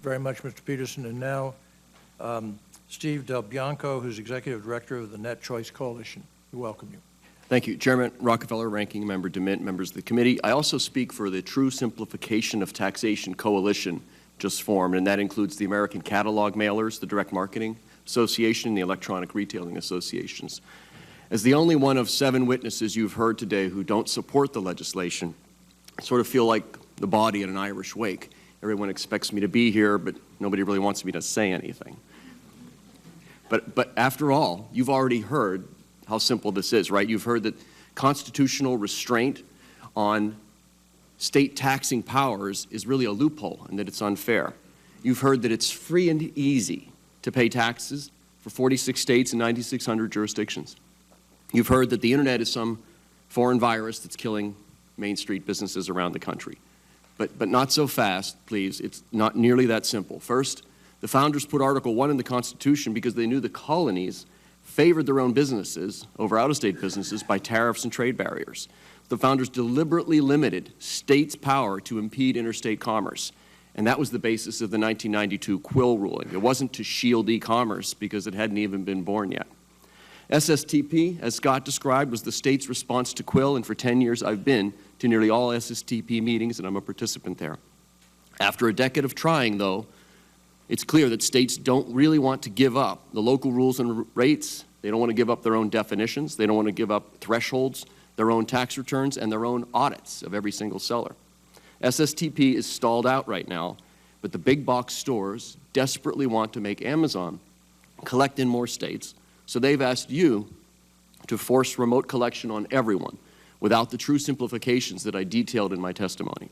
very much, Mr. Peterson. And now, Steve DelBianco, who's Executive Director of the NetChoice Coalition. We welcome you. Thank you, Chairman Rockefeller, Ranking Member DeMint, members of the committee. I also speak for the True Simplification of Taxation Coalition just formed, and that includes the American Catalog Mailers, the Direct Marketing Association, and the Electronic Retailing Associations. As the only one of 7 witnesses you've heard today who don't support the legislation, I sort of feel like the body at an Irish wake. Everyone expects me to be here, but nobody really wants me to say anything. But after all, you've already heard how simple this is, right? You've heard that constitutional restraint on state taxing powers is really a loophole and that it's unfair. You've heard that it's free and easy to pay taxes for 46 states and 9,600 jurisdictions. You've heard that the internet is some foreign virus that's killing Main Street businesses around the country. But not so fast, please. It's not nearly that simple. First, the founders put Article 1 in the Constitution because they knew the colonies favored their own businesses over out-of-state businesses by tariffs and trade barriers. The founders deliberately limited states' power to impede interstate commerce, and that was the basis of the 1992 Quill ruling. It wasn't to shield e-commerce because it hadn't even been born yet. SSTP, as Scott described, was the state's response to Quill, and for 10 years I've been to nearly all SSTP meetings, and I'm a participant there. After a decade of trying, though, it's clear that states don't really want to give up the local rules and rates. They don't want to give up their own definitions. They don't want to give up thresholds, their own tax returns, and their own audits of every single seller. SSTP is stalled out right now, but the big box stores desperately want to make Amazon collect in more states, so they've asked you to force remote collection on everyone without the true simplifications that I detailed in my testimony.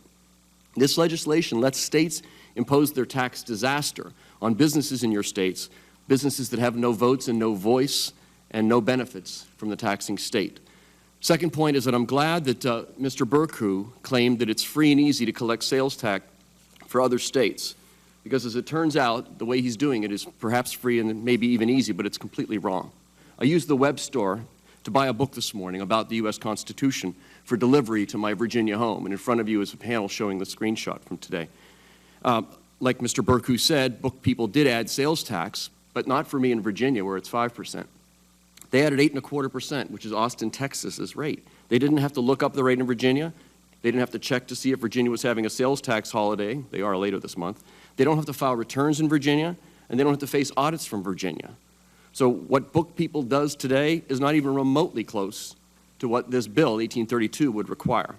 This legislation lets states impose their tax disaster on businesses in your states, businesses that have no votes and no voice and no benefits from the taxing state. Second point is that I'm glad that Mr. Berku claimed that it's free and easy to collect sales tax for other states, because as it turns out, the way he's doing it is perhaps free and maybe even easy, but it's completely wrong. I used the web store to buy a book this morning about the U.S. Constitution for delivery to my Virginia home, and in front of you is a panel showing the screenshot from today. Like Mr. Berku said, book people did add sales tax, but not for me in Virginia, where it's 5%. They added 8.25%, which is Austin, Texas's rate. They didn't have to look up the rate in Virginia. They didn't have to check to see if Virginia was having a sales tax holiday. They are later this month. They don't have to file returns in Virginia, and they don't have to face audits from Virginia. So what Book People does today is not even remotely close to what this bill, 1832, would require.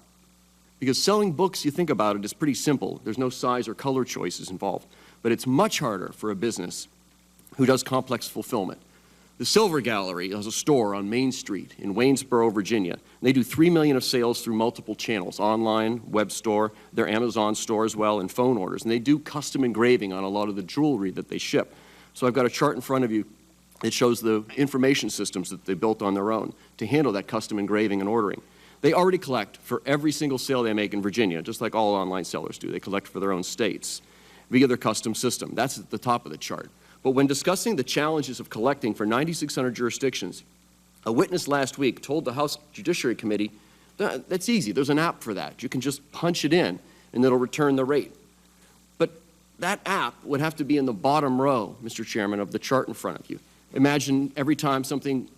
Because selling books, you think about it, is pretty simple. There's no size or color choices involved. But it's much harder for a business who does complex fulfillment. The Silver Gallery has a store on Main Street in Waynesboro, Virginia. They do $3 million of sales through multiple channels, online, web store, their Amazon store as well, and phone orders. And they do custom engraving on a lot of the jewelry that they ship. So I've got a chart in front of you that shows the information systems that they built on their own to handle that custom engraving and ordering. They already collect for every single sale they make in Virginia, just like all online sellers do. They collect for their own states via their custom system. That's at the top of the chart. But when discussing the challenges of collecting for 9,600 jurisdictions, a witness last week told the House Judiciary Committee, that's easy, there's an app for that. You can just punch it in and it'll return the rate. But that app would have to be in the bottom row, Mr. Chairman, of the chart in front of you. Imagine every time something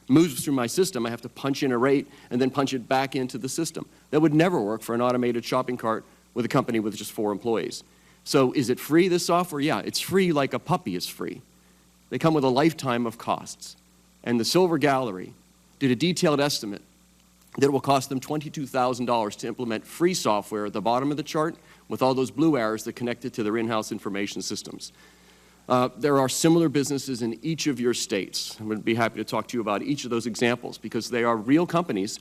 moves through my system, I have to punch in a rate and then punch it back into the system. That would never work for an automated shopping cart with a company with just 4 employees. So is it free, this software? Yeah, it's free like a puppy is free. They come with a lifetime of costs. And the Silver Gallery did a detailed estimate that it will cost them $22,000 to implement free software at the bottom of the chart with all those blue arrows that connect it to their in-house information systems. There are similar businesses in each of your states. I'm going to be happy to talk to you about each of those examples because they are real companies.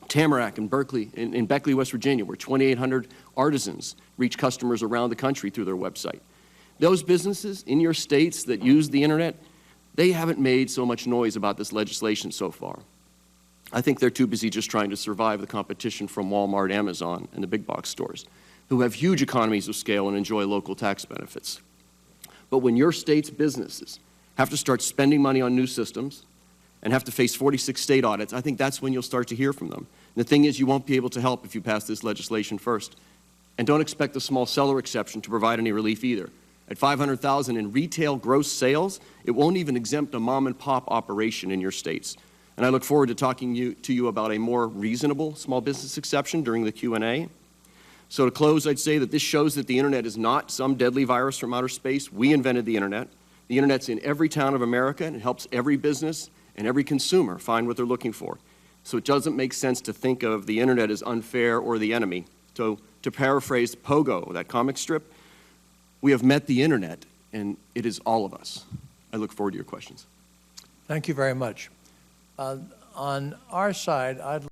Tamarack in Berkeley, in Beckley, West Virginia, where 2,800 artisans reach customers around the country through their website. Those businesses in your states that use the internet, they haven't made so much noise about this legislation so far. I think they're too busy just trying to survive the competition from Walmart, Amazon, and the big box stores, who have huge economies of scale and enjoy local tax benefits. But when your state's businesses have to start spending money on new systems and have to face 46 state audits, I think that's when you'll start to hear from them. And the thing is, you won't be able to help if you pass this legislation first. And don't expect the small seller exception to provide any relief either. At $500,000 in retail gross sales, it won't even exempt a mom-and-pop operation in your states. And I look forward to talking to you about a more reasonable small business exception during the Q&A. So to close, I'd say that this shows that the Internet is not some deadly virus from outer space. We invented the Internet. The Internet's in every town of America, and it helps every business and every consumer find what they're looking for. So it doesn't make sense to think of the Internet as unfair or the enemy. So to paraphrase Pogo, that comic strip, we have met the Internet, and it is all of us. I look forward to your questions. Thank you very much. On our side, I'd